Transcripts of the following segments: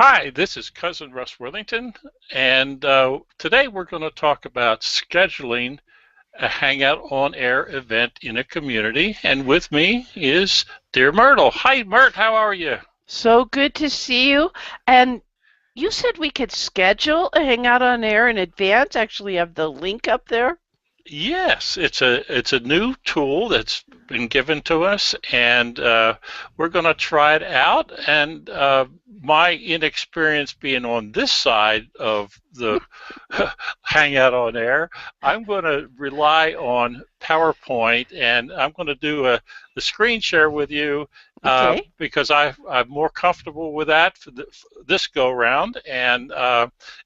Hi, this is Cousin Russ Worthington, and today we're going to talk about scheduling a Hangout On Air event in a community. And with me is Dear Myrtle. Hi, Myrt, how are you? So good to see you. And you said we could schedule a Hangout on Air in advance. Actually, have the link up there. Yes, it's a new tool that's been given to us, and we're going to try it out. And my inexperience being on this side of the Hangout on Air, I'm going to rely on PowerPoint, and I'm going to do the screen share with you Okay, because I'm more comfortable with that for this go round, and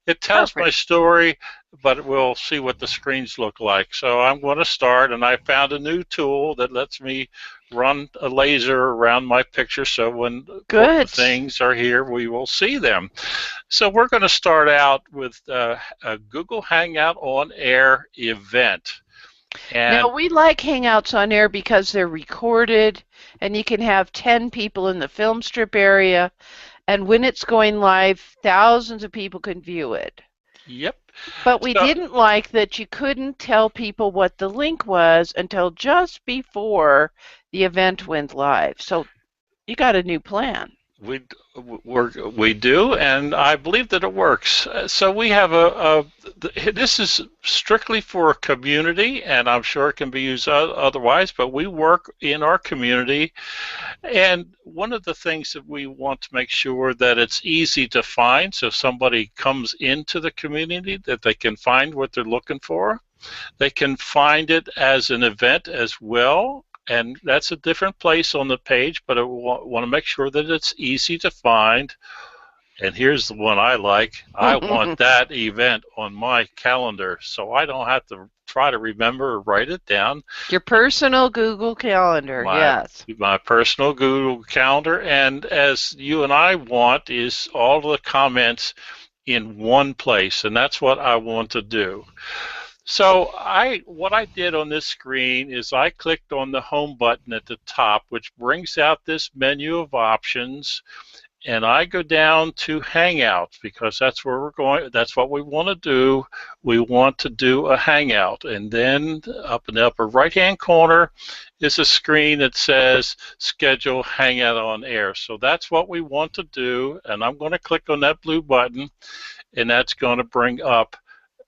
it tells my perfect. story, but we'll see what the screens look like. So I'm going to start, and I found a new tool that lets me run a laser around my picture, so when important Good. things are here, we will see them. So we're going to start out with a Google Hangout On Air event. Now, And we like Hangouts on Air because they're recorded and you can have 10 people in the film strip area. And when it's going live, thousands of people can view it. yep. But we So didn't like that you couldn't tell people what the link was until just before the event went live. So you got a new plan. we we do, and I believe that it works. So we have this is strictly for a community, and I'm sure it can be used otherwise. But we work in our community, and one of the things that we want to make sure that it's easy to find, so if somebody comes into the community, that they can find what they're looking for. They can find it as an event as well, and that's a different place on the page, but I want to make sure that it's easy to find. And here's the one I like. I want that event on my calendar so I don't have to try to remember or write it down. Your personal Google Calendar, My yes. my personal Google Calendar, and as you and I want is all the comments in one place, and that's what I want to do. So what I did on this screen is I clicked on the home button at the top, which brings out this menu of options, and I go down to Hangouts because that's where we're going. That's what we want to do. We want to do a Hangout, and then up in the upper right-hand corner is a screen that says Schedule Hangout on Air. So that's what we want to do, and I'm going to click on that blue button, and that's going to bring up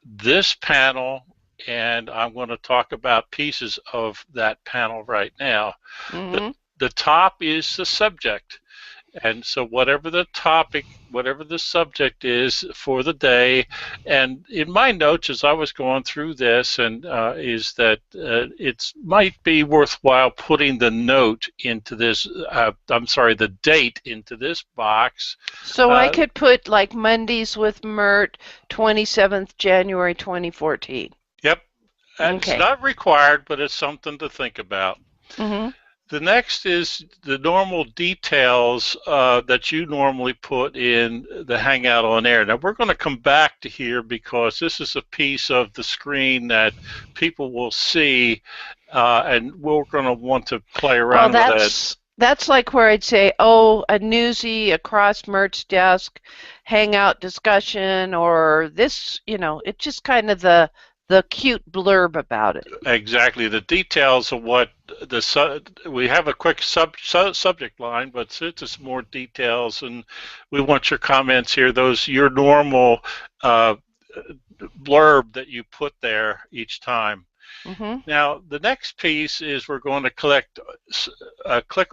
this panel, and I'm going to talk about pieces of that panel right now. The, Hmm. the top is the subject. And so whatever the topic, whatever the subject is for the day, and in my notes as I was going through this, and is that it might be worthwhile putting the note into this, I'm sorry, the date into this box. So I Uh, could put like Mondays with Mert, 27th January 2014. yep, it's Okay. not required, but it's something to think about. Hmm. The next is the normal details that you normally put in the Hangout on Air. Now we're going to come back to here because this is a piece of the screen that people will see, and we're going to want to play Well, around with it. that's like where I'd say, oh, a newsy across Mert's desk, hangout discussion, or this, it's just kind of the cute blurb about it. Exactly the details of what we have a quick subject line, but since it's more details, and we want your comments here. Those your normal uh, blurb that you put there each time. Hmm. Now, the next piece is we're going to click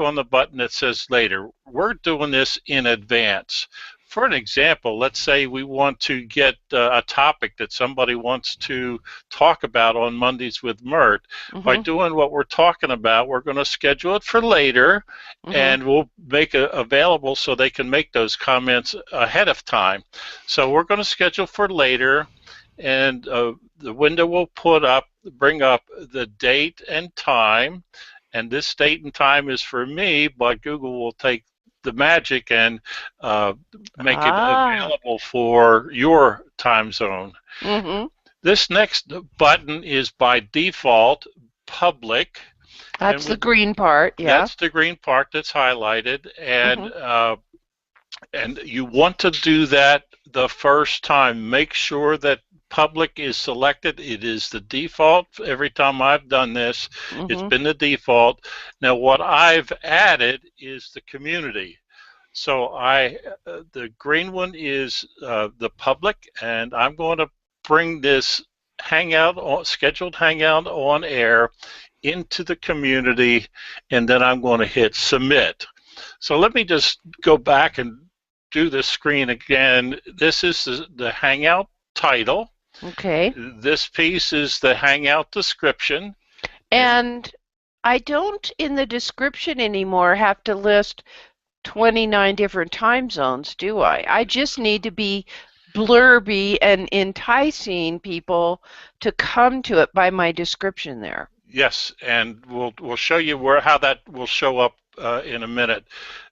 on the button that says later. We're doing this in advance. For an example, let's say we want to get a topic that somebody wants to talk about on Mondays with Mert. By Hmm. doing what we're talking about, we're going to schedule it for later, Hmm. and we'll make it available so they can make those comments ahead of time. So we're going to schedule for later, and the window will bring up the date and time, and this date and time is for me, but Google will take the magic and uh, make it Ah. available for your time zone. Hmm. This next button is by default public, and That's the green part, yeah. that's the green part that's highlighted, and Hmm. And you want to do that the first time. Make sure that public is selected. It is the default. Every time I've done this, it's Mm-hmm. been the default. Now, what I've added is the community. So the green one is the public, and I'm going to bring this scheduled Hangout on air into the community, and then I'm going to hit submit. So let me just go back and do the screen again. This is the Hangout title. Okay. This piece is the Hangout description. And I don't, in the description anymore, have to list 29 different time zones, do I? I just need to be blurby and enticing people to come to it by my description there. Yes, and we'll show you how that will show up in a minute.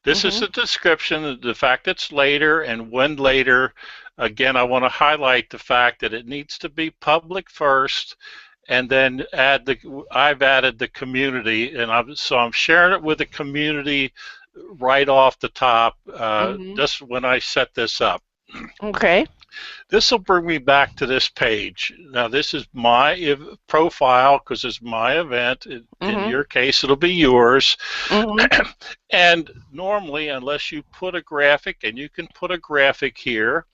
This is the description, the fact it's later and when later. Again, I want to highlight the fact that it needs to be public first, and then I've added the community, and so I'm sharing it with the community right off the top, just when I set this up. Okay. This will bring me back to this page. Now, this is my profile because it's my event. In your case, it'll be yours. And normally, unless you put a graphic, and you can put a graphic here,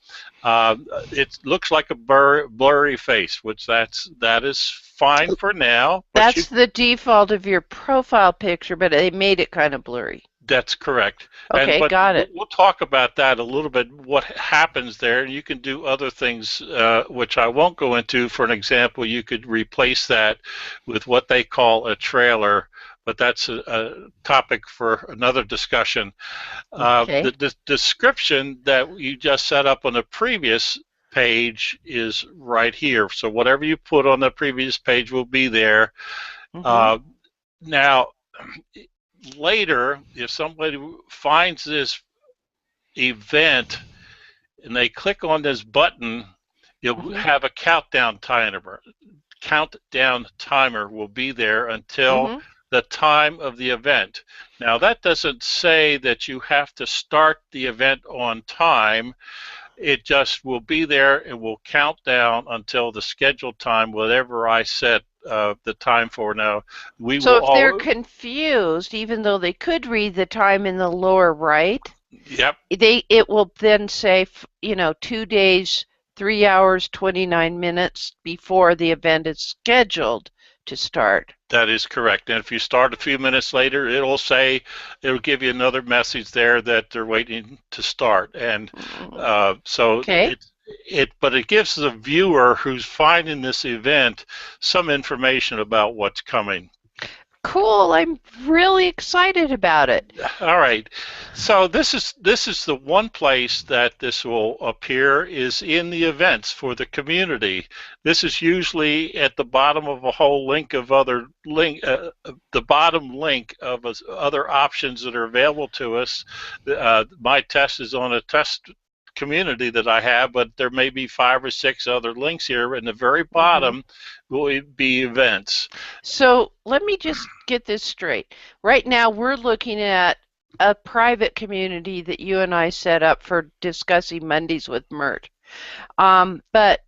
it looks like a blurry face, which that is fine for now. That's the default of your profile picture, but they made it kind of blurry. That's correct. Okay, got it. We'll talk about that a little bit, what happens there. You can do other things, which I won't go into. For an example, you could replace that with what they call a trailer, but that's a topic for another discussion. Okay. The description that you just set up on the previous page is right here. So whatever you put on the previous page will be there. Now, later, if somebody finds this event and they click on this button, you'll have a countdown timer. Countdown timer will be there until the time of the event. Now, that doesn't say that you have to start the event on time. It just will be there and will count down until the scheduled time, whatever I set the time for. Now, so if they're confused, even though they could read the time in the lower right, it will then say, 2 days, 3 hours, 29 minutes before the event is scheduled to start. That is correct. And if you start a few minutes later, it'll give you another message there that they're waiting to start. And so but it gives the viewer who's finding this event some information about what's coming. Cool. I'm really excited about it. All right. So this is the one place that this will appear is in the events for the community. This is usually at the bottom of a whole link of the bottom link of other options that are available to us. My test is on a test community that I have, but there may be 5 or 6 other links here. In the very bottom will be events. So let me just get this straight. Right now we're looking at a private community that you and I set up for discussing Mondays with Myrt. But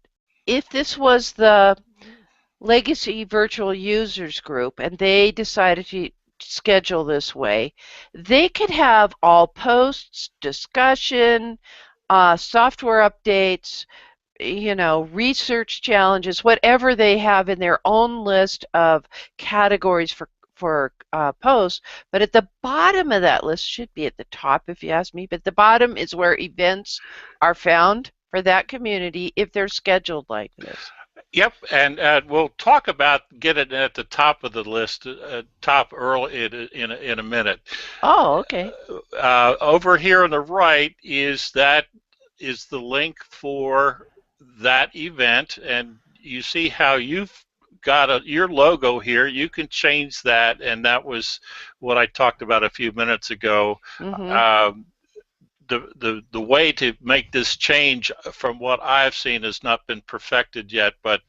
if this was the Legacy Virtual Users Group and they decided to schedule this way, they could have all posts, discussion, software updates, research challenges, whatever they have in their own list of categories for posts. But at the bottom of that list, should be at the top if you ask me, but the bottom is where events are found for that community if they're scheduled like this. Yep, and we'll talk about getting at the top of the list, top early in a minute. Oh, okay. Over here on the right is the link for that event, and you see how you've got your logo here. You can change that, and that was what I talked about a few minutes ago. The way to make this change, from what I've seen, has not been perfected yet, but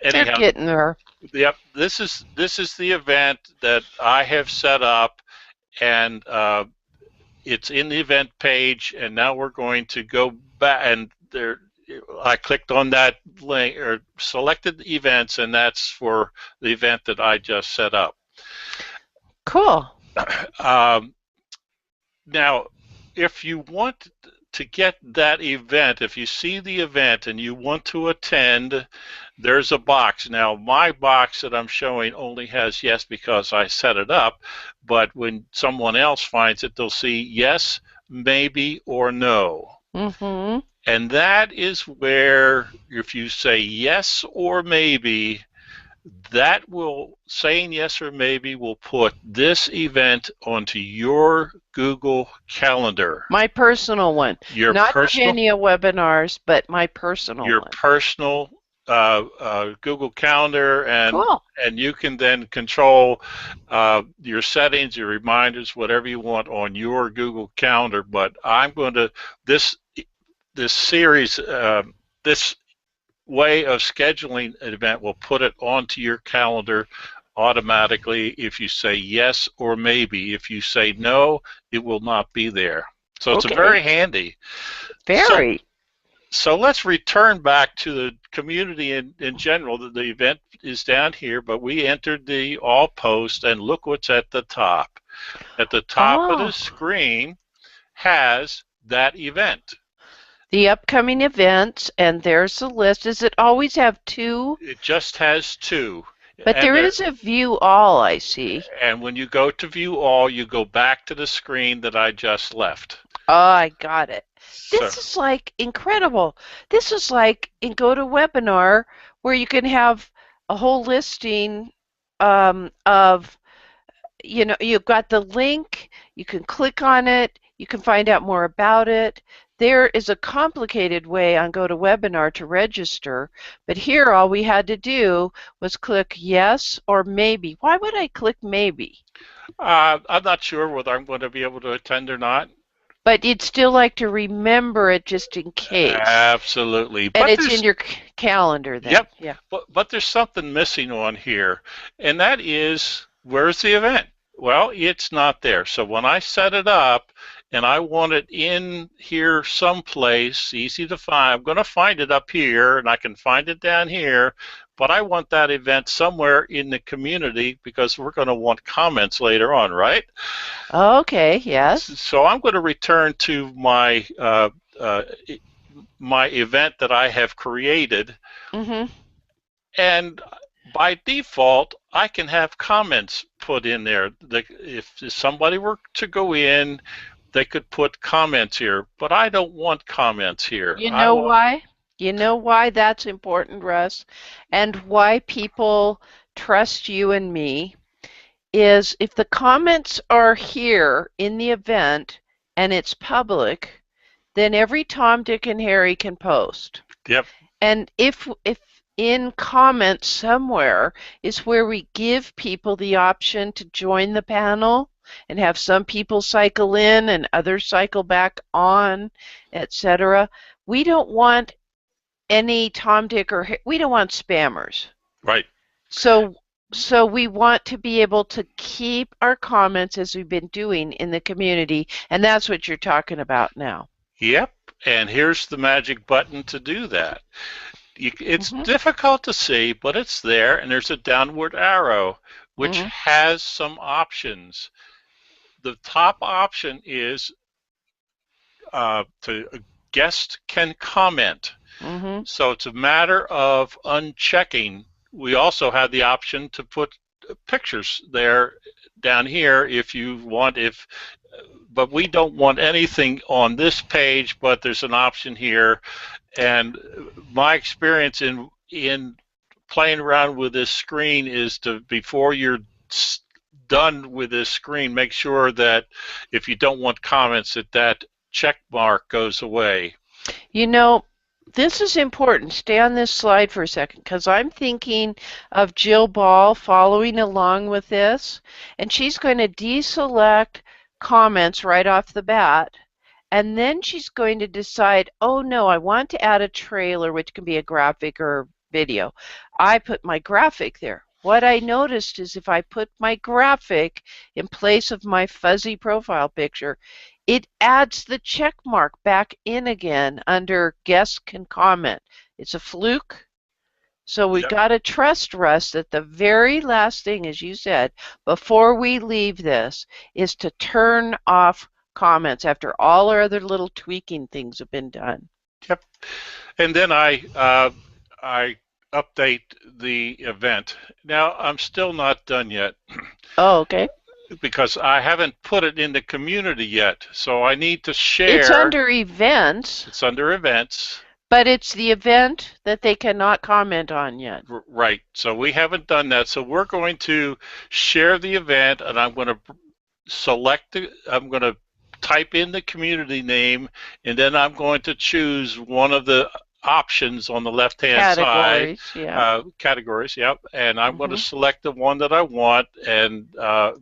anyhow, they're getting there. Yep, this is the event that I have set up, and it's in the event page, and now we're going to go back, and there I clicked on that link or selected events, and that's for the event that I just set up. Cool. Now, if you want to get that event, if you see the event and you want to attend, there's a box. Now, my box that I'm showing only has yes because I set it up, but when someone else finds it, they'll see yes, maybe, or no. Mm-hmm. And that is where, if you say yes or maybe, that will, saying yes or maybe, will put this event onto your Google Calendar. My personal one. Your Not personal, Genia webinars, but my personal your one. personal Google Calendar, and Cool. and you can then control your settings, your reminders, whatever you want on your Google Calendar. But I'm going to this series, this way of scheduling an event will put it onto your calendar automatically if you say yes or maybe. If you say no, it will not be there. So it's Okay. very handy. Very. So let's return back to the community in general. The event is down here, but we entered the all post, and look what's at the top. At the top of the screen has that event. The upcoming events, and there's the list. Does it always have two? It just has two. But there is a view all, I see. And when you go to view all, you go back to the screen that I just left. Oh, I got it. This is like incredible. This is like in GoToWebinar where you can have a whole listing of, you know, you've got the link, you can click on it, you can find out more about it. There is a complicated way on GoToWebinar to register, but here all we had to do was click yes or maybe. Why would I click maybe? I'm not sure whether I'm going to be able to attend or not. But you'd still like to remember it just in case. Absolutely. And it's in your calendar then. Yep. Yeah. But there's something missing on here, and that is, where's the event? Well, it's not there. So when I set it up and I want it in here someplace, easy to find, I'm going to find it up here, and I can find it down here, but I want that event somewhere in the community because we're going to want comments later on, right? Okay, yes. So I'm going to return to my my event that I have created, and by default, I can have comments put in there. If somebody were to go in, they could put comments here, but I don't want comments here. You know why? You know why that's important, Russ? And why people trust you and me is if the comments are here in the event and it's public, then every Tom, Dick, and Harry can post. Yep. And if in comments somewhere is where we give people the option to join the panel and have some people cycle in and others cycle back on, etc. We don't want any Tom, Dick, or we don't want spammers. Right. So we want to be able to keep our comments as we've been doing in the community, and that's what you're talking about now. Yep, and here's the magic button to do that. It's difficult to see, but it's there, and there's a downward arrow, which has some options. The top option is a guest can comment. So it's a matter of unchecking. We also have the option to put pictures there down here if you want, but we don't want anything on this page, but there's an option here. And my experience in playing around with this screen is to, before you're done with this screen, make sure that if you don't want comments, that check mark goes away. You know, this is important. Stay on this slide for a second because I'm thinking of Jill Ball following along with this, and she's going to deselect comments right off the bat, and then she's going to decide, oh no, I want to add a trailer, which can be a graphic or video. I put my graphic there. What I noticed is if I put my graphic in place of my fuzzy profile picture, it adds the check mark back in again under guests can comment. It's a fluke. So we got to trust, Russ, that the very last thing, as you said, before we leave this, is to turn off comments after all our other little tweaking things have been done. Yep. And then I update the event. Now, I'm still not done yet. Oh, okay. Because I haven't put it in the community yet. So I need to share. It's under events. It's under events. But it's the event that they cannot comment on yet. Right. So we haven't done that. So we're going to share the event, and I'm going to select it. I'm going to type in the community name, and then I'm going to choose one of the options on the left-hand side. Categories, yep. And I'm going to select the one that I want, and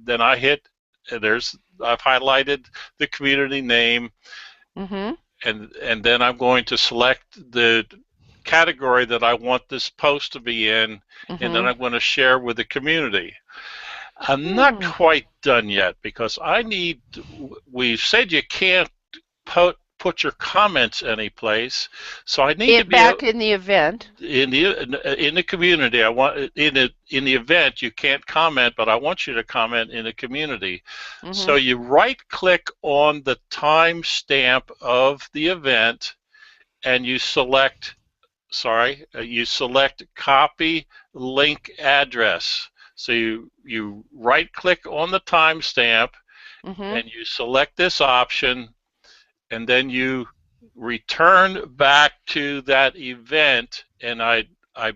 then I hit, I've highlighted the community name. And then I'm going to select the category that I want this post to be in, and then I'm going to share with the community. I'm not quite done yet because we've said you can't put your comments anyplace, so I need to be back in the event. In the community, I want in the event you can't comment, but I want you to comment in the community. So you right-click on the timestamp of the event, and you select. You select copy link address. So you right-click on the timestamp, and you select this option. And then you return back to that event, and I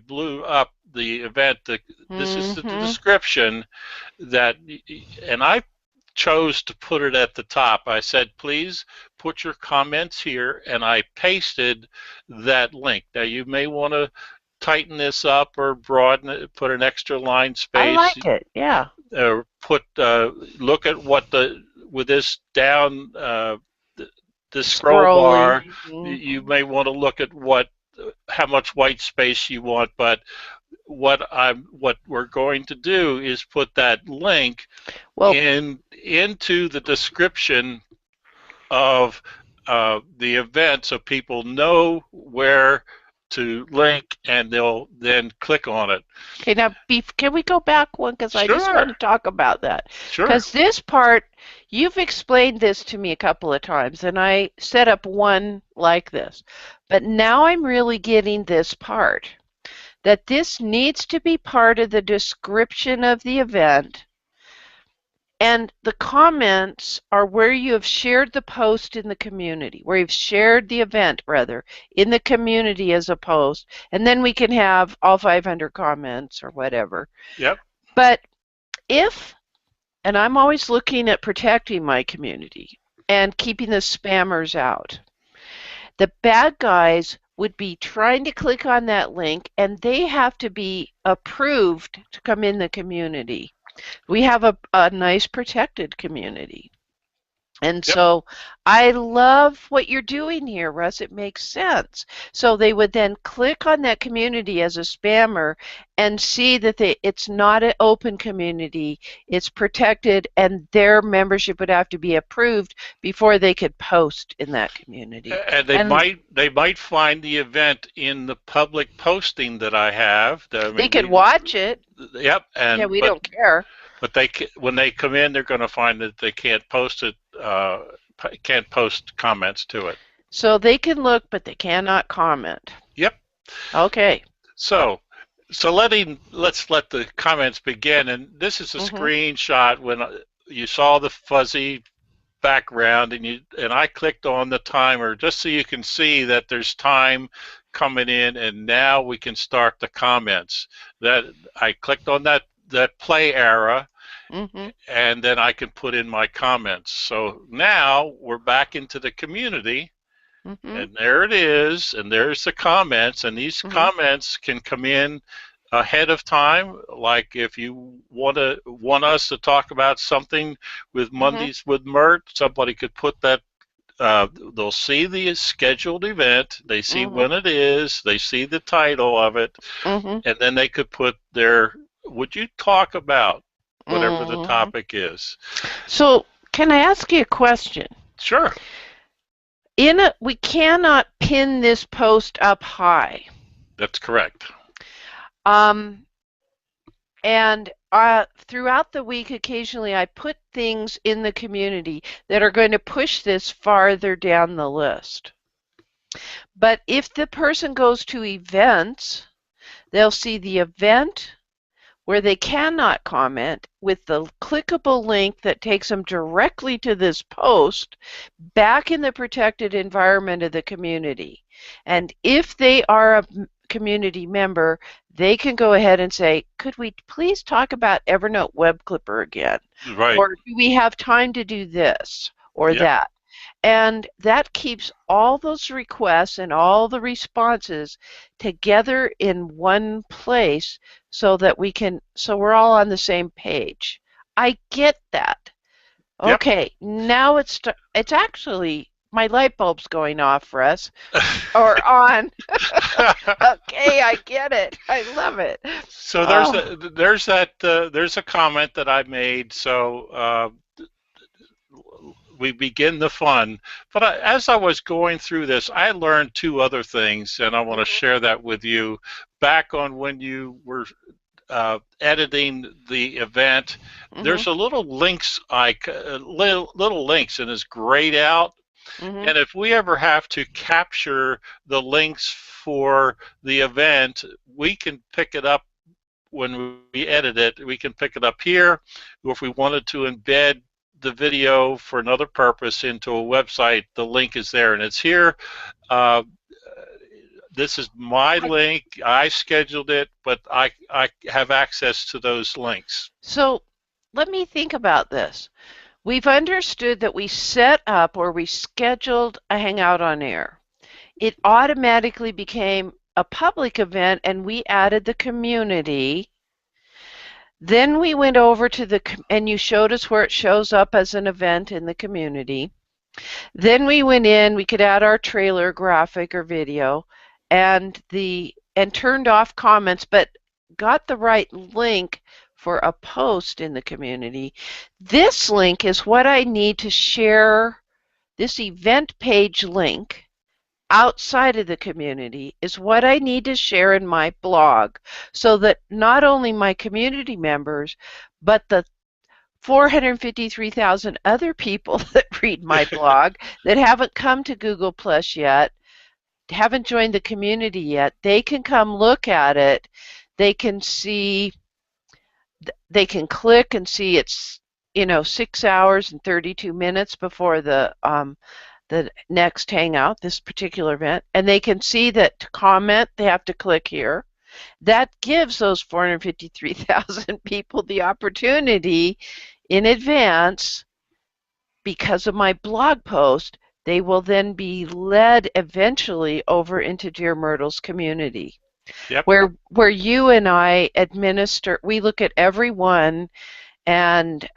blew up the event. This is the description and I chose to put it at the top. I said, please put your comments here, and I pasted that link. Now you may want to tighten this up or broaden it, put an extra line space. I like it, yeah. Or look at what with this down. The scroll bar, you may want to look at how much white space you want, but what we're going to do is put that link into the description of the event, so people know where to link, and they'll then click on it. Okay, now can we go back one, because I just want to talk about that. Sure. Because this part, you've explained this to me a couple of times, and I set up one like this. But now I'm really getting this part, that this needs to be part of the description of the event, and the comments are where you have shared the post in the community, where you've shared the event, rather, in the community as a post, and then we can have all 500 comments or whatever. Yep. But and I'm always looking at protecting my community and keeping the spammers out. The bad guys would be trying to click on that link, and they have to be approved to come in the community. We have a nice protected community. And so I love what you're doing here, Russ. It makes sense. So they would then click on that community as a spammer and see that it's not an open community, it's protected, and their membership would have to be approved before they could post in that community. And they might find the event in the public posting that I have. They could watch it. Yep. And we don't care. But when they come in, they're going to find that they can't post it. Can't post comments to it. So they can look, but they cannot comment. Yep. Okay. So let's let the comments begin. And this is a screenshot when you saw the fuzzy background, and I clicked on the timer just so you can see that there's time coming in, and now we can start the comments. That I clicked on that play arrow. And then I can put in my comments. So now we're back into the community, and there it is, and there's the comments, and these comments can come in ahead of time. Like if you want us to talk about something with Mondays with Myrt, somebody could put that. They'll see the scheduled event, they see when it is, they see the title of it, and then they could put would you talk about whatever the topic is. So can I ask you a question? Sure. We cannot pin this post up high. That's correct. And throughout the week, occasionally I put things in the community that are going to push this farther down the list. But if the person goes to events, they'll see the event where they cannot comment with the clickable link that takes them directly to this post back in the protected environment of the community. And if they are a community member, they can go ahead and say, could we please talk about Evernote Web Clipper again? Right. Or do we have time to do this or that? And that keeps all those requests and all the responses together in one place so that we're all on the same page. I get that. Okay, now it's actually, my light bulb's going off for us, or on. Okay, I get it. I love it. So there's a comment that I made. So we begin the fun. But as I was going through this, I learned two other things, and I want to share that with you. Back on when you were editing the event, there's a little links little links, and it's grayed out. And if we ever have to capture the links for the event, we can pick it up when we edit it. We can pick it up here, or if we wanted to embed the video for another purpose into a website, the link is there, and it's here. This is my link. I scheduled it, but I have access to those links. So let me think about this. We've understood that we set up or we scheduled a Hangout on Air. It automatically became a public event, and we added the community. Then we went over to and you showed us where it shows up as an event in the community. Then we went in, we could add our trailer, graphic, or video, and turned off comments, but got the right link for a post in the community. This link is what I need to share. This event page link outside of the community is what I need to share in my blog, so that not only my community members, but the 453,000 other people that read my blog that haven't come to Google Plus yet, haven't joined the community yet, they can come look at it. They can click and see it's 6 hours and 32 minutes before the next Hangout, this particular event, and they can see that to comment, they have to click here. That gives those 453,000 people the opportunity in advance, because of my blog post, they will then be led eventually over into DearMYRTLE's community. Yep. Where you and I administer, we look at every one and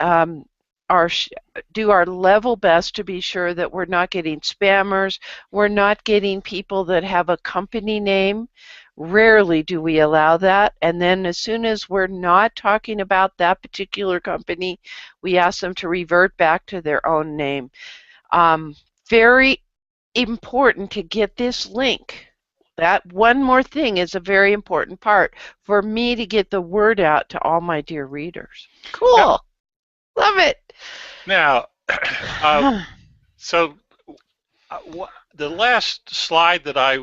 do our level best to be sure that we're not getting spammers, we're not getting people that have a company name. Rarely do we allow that. And then as soon as we're not talking about that particular company, we ask them to revert back to their own name. Very important to get this link. That one more thing is a very important part for me to get the word out to all my dear readers. Cool. Yep. Love it. Now, the last slide that I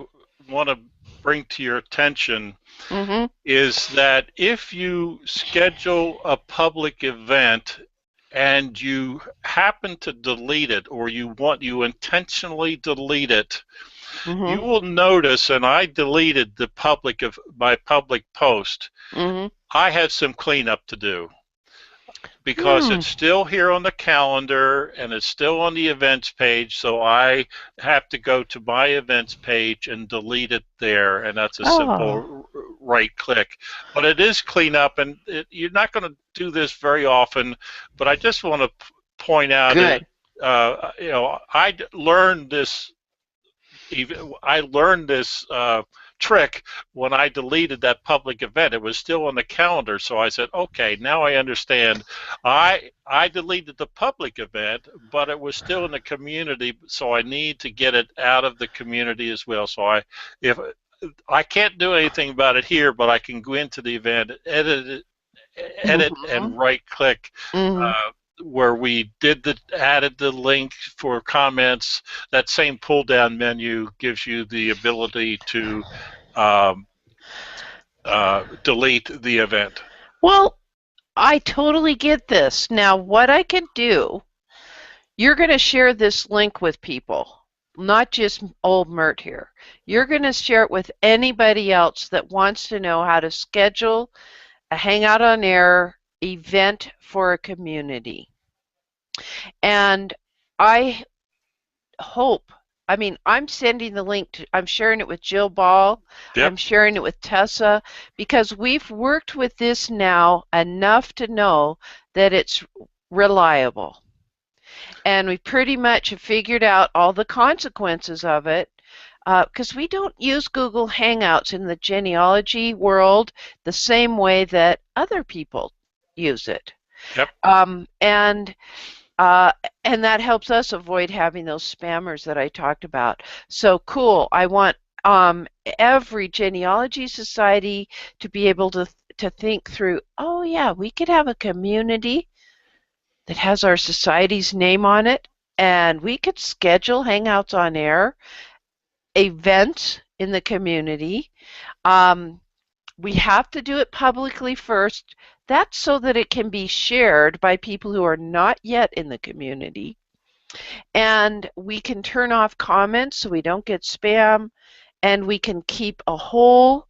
want to bring to your attention is that if you schedule a public event and you happen to delete it, or you intentionally delete it, you will notice, and I deleted my public post. I had some cleanup to do, because it's still here on the calendar and it's still on the events page, so I have to go to my events page and delete it there, and that's a simple right click. But it is cleanup, and you're not going to do this very often, but I just want to point out that I learned this trick when I deleted that public event. It was still on the calendar, so I said, okay, now I understand. I deleted the public event, but it was still in the community, so I need to get it out of the community as well. So if I can't do anything about it here, but I can go into the event, edit Mm-hmm. and right click Mm-hmm. where we added the link for comments. That same pull down menu gives you the ability to um, delete the event. Well, I totally get this. Now, what I can do, you're going to share this link with people, not just old Mert here. You're going to share it with anybody else that wants to know how to schedule a Hangout on Air event for a community. And I hope, I mean, I'm sending the link to, I'm sharing it with Jill Ball, Yep. I'm sharing it with Tessa, because we've worked with this now enough to know that it's reliable. And we pretty much have figured out all the consequences of it, because we don't use Google Hangouts in the genealogy world the same way that other people use it. Yep. Um, and uh, and that helps us avoid having those spammers that I talked about. So cool. I want every genealogy society to be able to think through, oh yeah, we could have a community that has our society's name on it, and we could schedule Hangouts on Air events in the community. Um, we have to do it publicly first. That's so that it can be shared by people who are not yet in the community. And we can turn off comments so we don't get spam. And we can keep a whole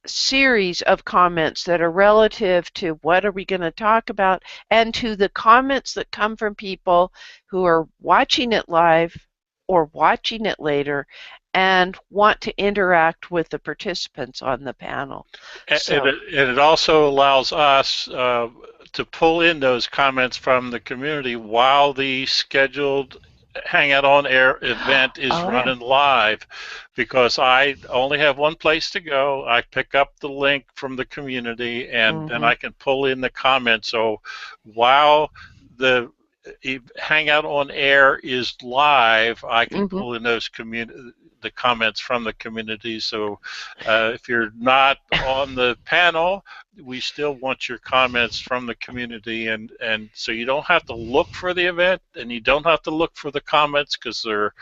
series of comments that are relative to what are we going to talk about, and to the comments that come from people who are watching it live or watching it later and want to interact with the participants on the panel. So, And it also allows us to pull in those comments from the community while the scheduled Hangout on Air event is oh yeah. running live, because I only have one place to go. I pick up the link from the community, and then Mm-hmm. I can pull in the comments. So while the Hangout on Air is live, I can Mm-hmm. pull in the comments from the community. So if you're not on the panel, we still want your comments from the community, and so you don't have to look for the event, and you don't have to look for the comments, because they're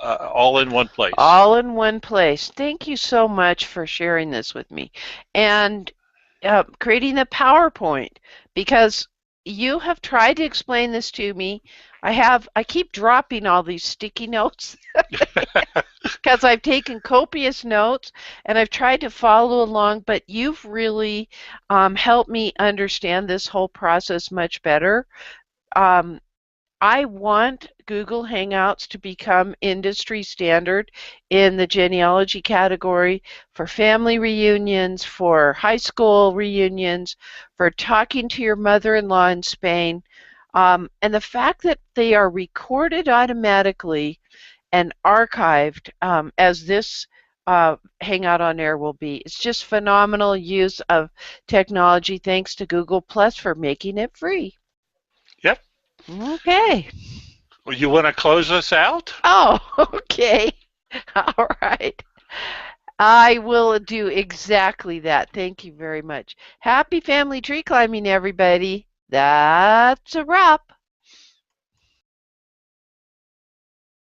all in one place. All in one place. Thank you so much for sharing this with me. And creating the PowerPoint, because you have tried to explain this to me. I keep dropping all these sticky notes because I've taken copious notes and I've tried to follow along, but you've really helped me understand this whole process much better. Um, I want Google Hangouts to become industry standard in the genealogy category for family reunions, for high school reunions, for talking to your mother-in-law in Spain. And the fact that they are recorded automatically and archived, as this Hangout on Air will be, it's just phenomenal use of technology. Thanks to Google Plus for making it free. Yep. Okay. Well, you want to close us out? Oh, okay. All right. I will do exactly that. Thank you very much. Happy family tree climbing, everybody. That's a wrap.